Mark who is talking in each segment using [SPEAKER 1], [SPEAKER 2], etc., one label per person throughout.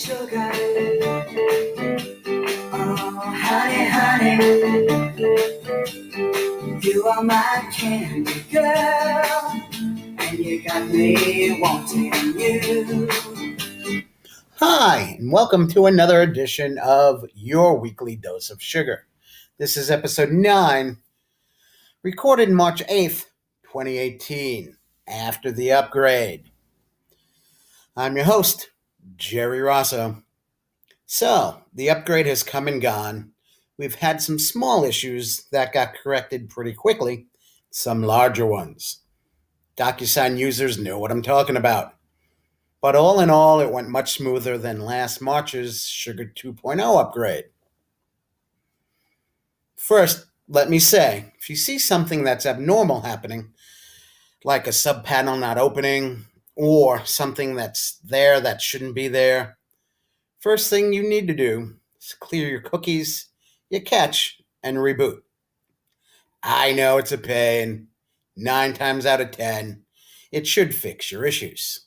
[SPEAKER 1] sugar. Oh, honey, honey, you are my candy girl, and you got me wanting you. Hi, and welcome to another edition of Your Weekly Dose of Sugar. This is episode 9, recorded March 8th, 2018, after the upgrade. I'm your host, Jerry Rosso. So, the upgrade has come and gone. We've had some small issues that got corrected pretty quickly, some larger ones. DocuSign users know what I'm talking about. But all in all, it went much smoother than last March's Sugar 2.0 upgrade. First, let me say, if you see something that's abnormal happening, like a subpanel not opening, or something that's there that shouldn't be there, first thing you need to do is clear your cookies, your cache, and reboot. I know it's a pain. 9 times out of 10, it should fix your issues.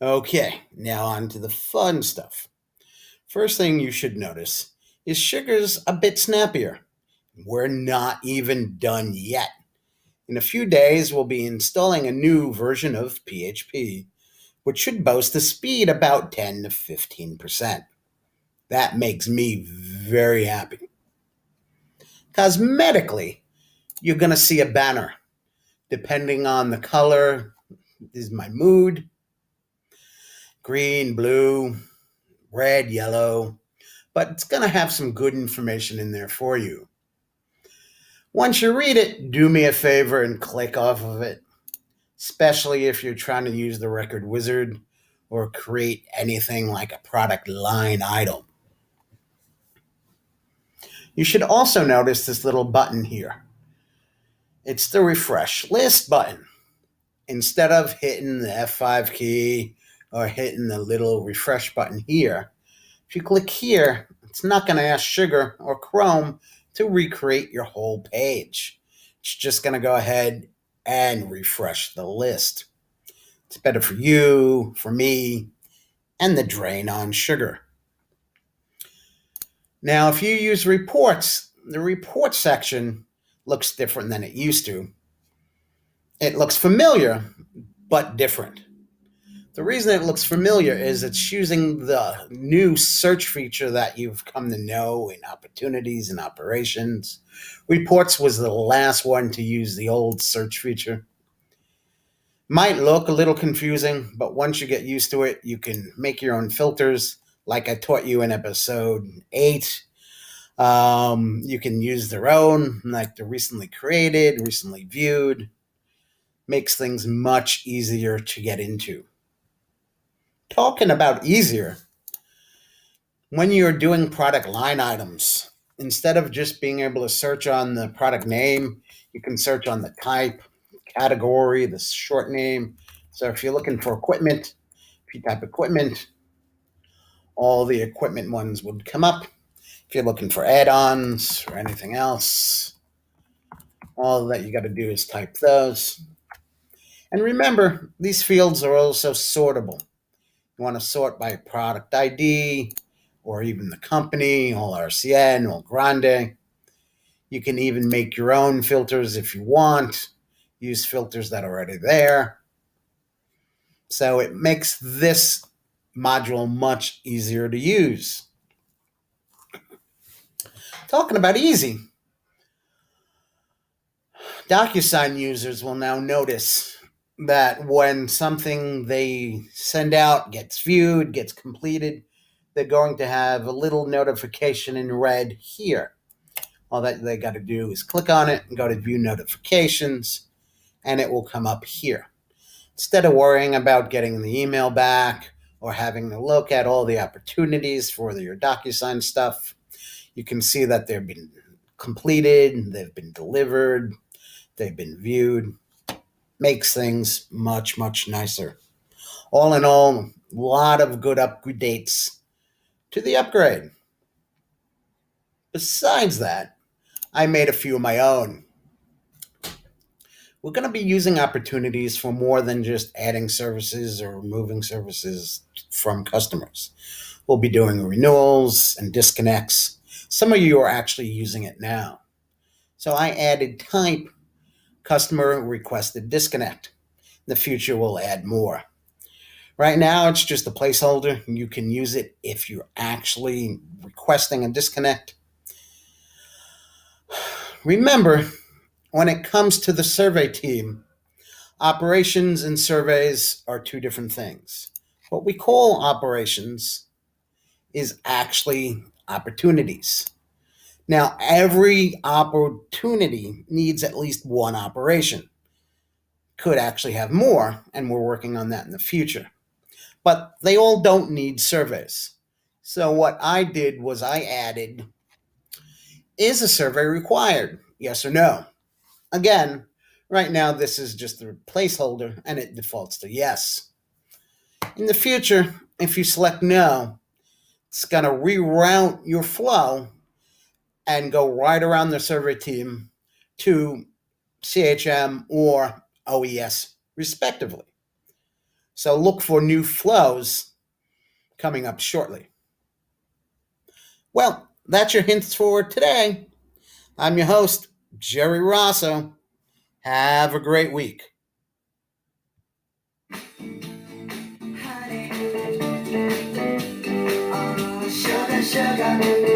[SPEAKER 1] Okay, now on to the fun stuff. First thing you should notice is Sugar's a bit snappier. We're not even done yet. In a few days, we'll be installing a new version of PHP, which should boast a speed about 10 to 15%. That makes me very happy. Cosmetically, you're going to see a banner. Depending on the color, is my mood. Green, blue, red, yellow. But it's going to have some good information in there for you. Once you read it, do me a favor and click off of it, especially if you're trying to use the record wizard or create anything like a product line item. You should also notice this little button here. It's the refresh list button. Instead of hitting the F5 key or hitting the little refresh button here, if you click here, it's not going to ask Sugar or Chrome to recreate your whole page. It's just going to go ahead and refresh the list. It's better for you, for me, and the drain on Sugar. Now, if you use reports, the report section looks different than it used to. It looks familiar, but different. The reason it looks familiar is it's using the new search feature that you've come to know in opportunities and operations. Reports was the last one to use the old search feature. Might look a little confusing, but once you get used to it, you can make your own filters like I taught you in episode 8. You can use their own, like the recently created, recently viewed. Makes things much easier to get into. Talking about easier, when you're doing product line items, instead of just being able to search on the product name, you can search on the type, category, the short name. So if you're looking for equipment, if you type equipment, all the equipment ones would come up. If you're looking for add-ons or anything else, all that you got to do is type those. And remember, these fields are also sortable. You want to sort by product ID or even the company, all RCN, all Grande. You can even make your own filters if you want. Use filters that are already there. So it makes this module much easier to use. Talking about easy, DocuSign users will now notice that when something they send out gets viewed, gets completed, they're going to have a little notification in red here. All that they got to do is click on it and go to view notifications, and it will come up here. Instead of worrying about getting the email back or having to look at all the opportunities for your DocuSign stuff, you can see that they've been completed, they've been delivered, they've been viewed. Makes things much, much nicer. All in all, a lot of good updates to the upgrade. Besides that, I made a few of my own. We're going to be using opportunities for more than just adding services or removing services from customers. We'll be doing renewals and disconnects. Some of you are actually using it now. So I added type customer requested disconnect. In the future, we'll add more. Right now, it's just a placeholder. You can use it if you're actually requesting a disconnect. Remember, when it comes to the survey team, operations and surveys are two different things. What we call operations is actually opportunities. Now, every opportunity needs at least one operation. Could actually have more, and we're working on that in the future. But they all don't need surveys. So what I did was I added, is a survey required? Yes or no? Again, right now this is just a placeholder and it defaults to yes. In the future, if you select no, it's going to reroute your flow and go right around the survey team to CHM or OES, respectively. So look for new flows coming up shortly. Well, that's your hints for today. I'm your host, Jerry Rosso. Have a great week. Honey, oh, sugar, sugar.